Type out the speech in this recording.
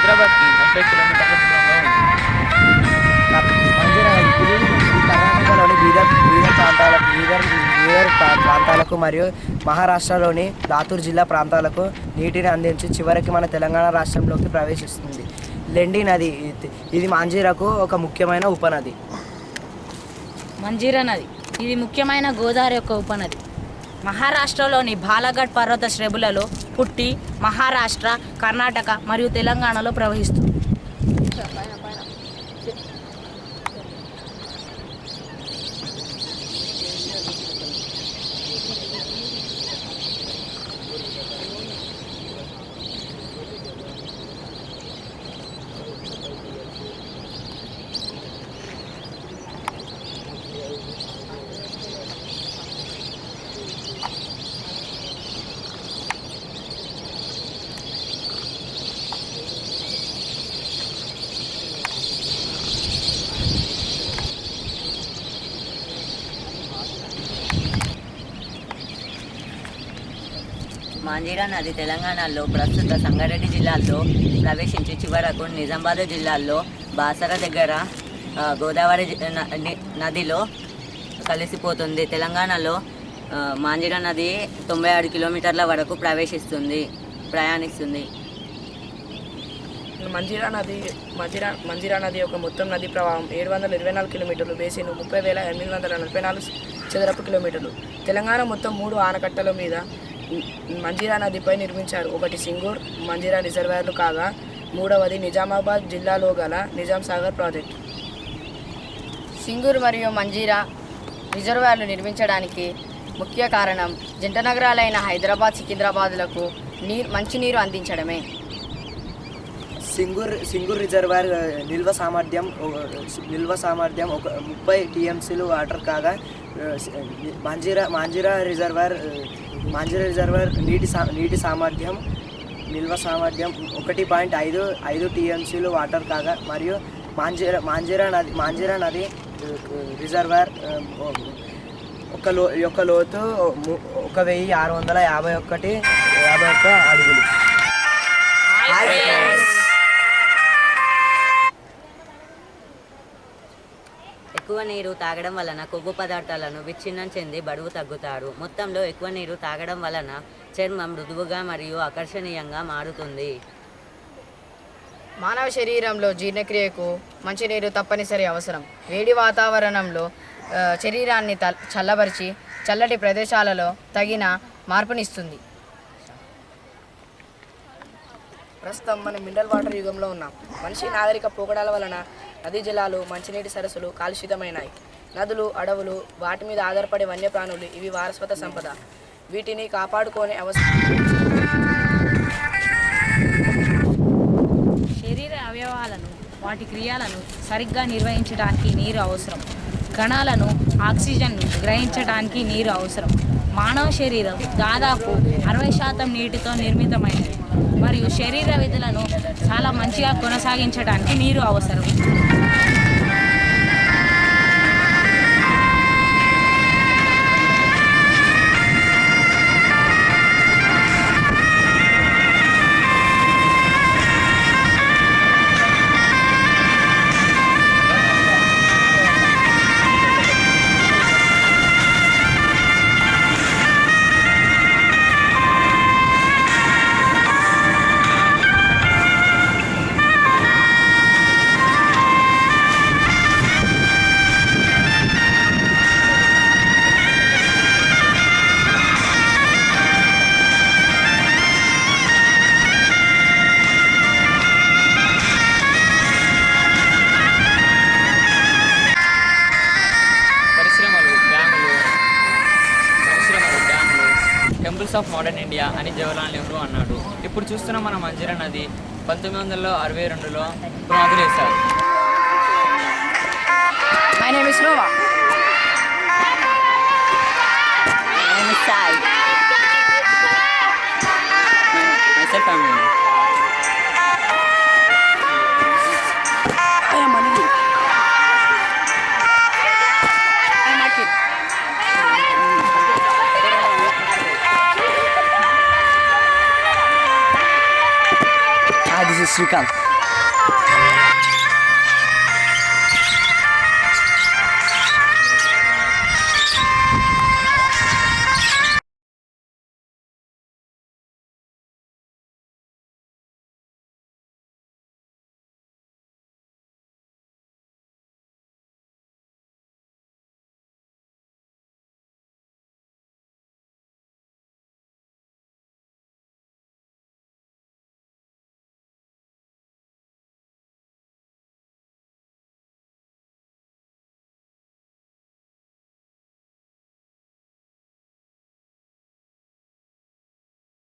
హైదరాబాద్కి 40 కిలోమీటర్ల దూరంలో ఉంది. మంజీరా నది ఇది కర్ణాటకలోని బీదర్ ప్రాంతాలకు మరియు మహారాష్ట్రలోని లాతూర్ జిల్లా ప్రాంతాలకు నీటిని అందించి చివరికి మన తెలంగాణ రాష్ట్రంలోకి ప్రవేశిస్తుంది. లెండి నది ఇది మంజీరాకు ఒక ముఖ్యమైన ఉపనది. మంజీరా నది ఇది ముఖ్యమైన గోదావరి యొక్క ఉపనది. మహారాష్ట్రలోని బాలాఘాట్ పర్వత శ్రేణులలో పుట్టి మహారాష్ట్ర, కర్ణాటక మరియు తెలంగాణలో ప్రవహిస్తుంది. మంజీరా నది తెలంగాణలో ప్రస్తుత సంగారెడ్డి జిల్లాలో ప్రవేశించి చివరకు నిజామాబాద్ జిల్లాలో బాసర దగ్గర గోదావరి నదిలో కలిసిపోతుంది. తెలంగాణలో మంజీరా నది 96 కిలోమీటర్ల వరకు ప్రయాణిస్తుంది. మంజీరా నది యొక్క మొత్తం నది ప్రవాహం 724 కిలోమీటర్లు, బేసిన్ 30,844 చదరపు కిలోమీటర్లు. తెలంగాణ మొత్తం 3 ఆనకట్టల మీద మంజీరా నదిపై నిర్మించారు. ఒకటి సింగూర్ మంజీరా రిజర్వాయర్లు కాగా, మూడవది నిజామాబాద్ జిల్లాలో గల నిజాం సాగర్ ప్రాజెక్టు. సింగూర్ మరియు మంజీరా రిజర్వాయర్లు నిర్మించడానికి ముఖ్య కారణం జంట నగరాలైన హైదరాబాద్, సికింద్రాబాద్లకు మంచినీరు అందించడమే. సింగూర్ రిజర్వాయర్ నిల్వ సామర్థ్యం 30 టీఎంసీలు వాటర్ కాగా, మంజీరా రిజర్వాయర్ నీటి సామర్థ్యం నిల్వ సామర్థ్యం 1.5 టీఎంసీలు వాటర్ కాగా, మరియు మంజీరా నది రిజర్వాయర్ యొక్క లోతు 1651 అడుగులు. ఎక్కువ నీరు తాగడం వలన కొవ్వు పదార్థాలను విచ్ఛిన్నం చెంది బరువు తగ్గుతారు. మొత్తంలో ఎక్కువ నీరు తాగడం వలన చర్మం మృదువుగా మరియు ఆకర్షణీయంగా మారుతుంది. మానవ శరీరంలో జీర్ణక్రియకు మంచినీరు తప్పనిసరి అవసరం. వేడి వాతావరణంలో శరీరాన్ని చల్లబరిచి చల్లటి ప్రదేశాలలో తగిన మార్పునిస్తుంది. ప్రస్తుతం మనం మినరల్ వాటర్ యుగంలో ఉన్నాం. మనిషి నాగరిక పోకడాల వలన నదీ జలాలు, మంచినీటి సరస్సులు కాలుషితమైనాయి. నదులు, అడవులు, వాటి మీద ఆధారపడే వన్యప్రాణులు ఇవి వారసత్వ సంపద. వీటిని కాపాడుకోనే అవసరం. శరీర అవయవాలను, వాటి క్రియలను సరిగ్గా నిర్వహించడానికి నీరు అవసరం. కణాలను, ఆక్సిజన్ను గ్రహించడానికి నీరు అవసరం. మానవ శరీరం దాదాపు 60% నీటితో నిర్మితమైనది మరియు శరీర విధులను చాలా మంచిగా కొనసాగించడానికి నీరు అవసరం. టెంపుల్స్ ఆఫ్ మోడర్న్ ఇండియా అని జవహర్లాల్ నెహ్రూ అన్నాడు. ఇప్పుడు చూస్తున్న మన మంజీరా నది 1962లో పునాదులు వేశారు. My name is Nova. My name is Sai. Myself, I'm I am Anil. I am Akhil. This is Srikanth.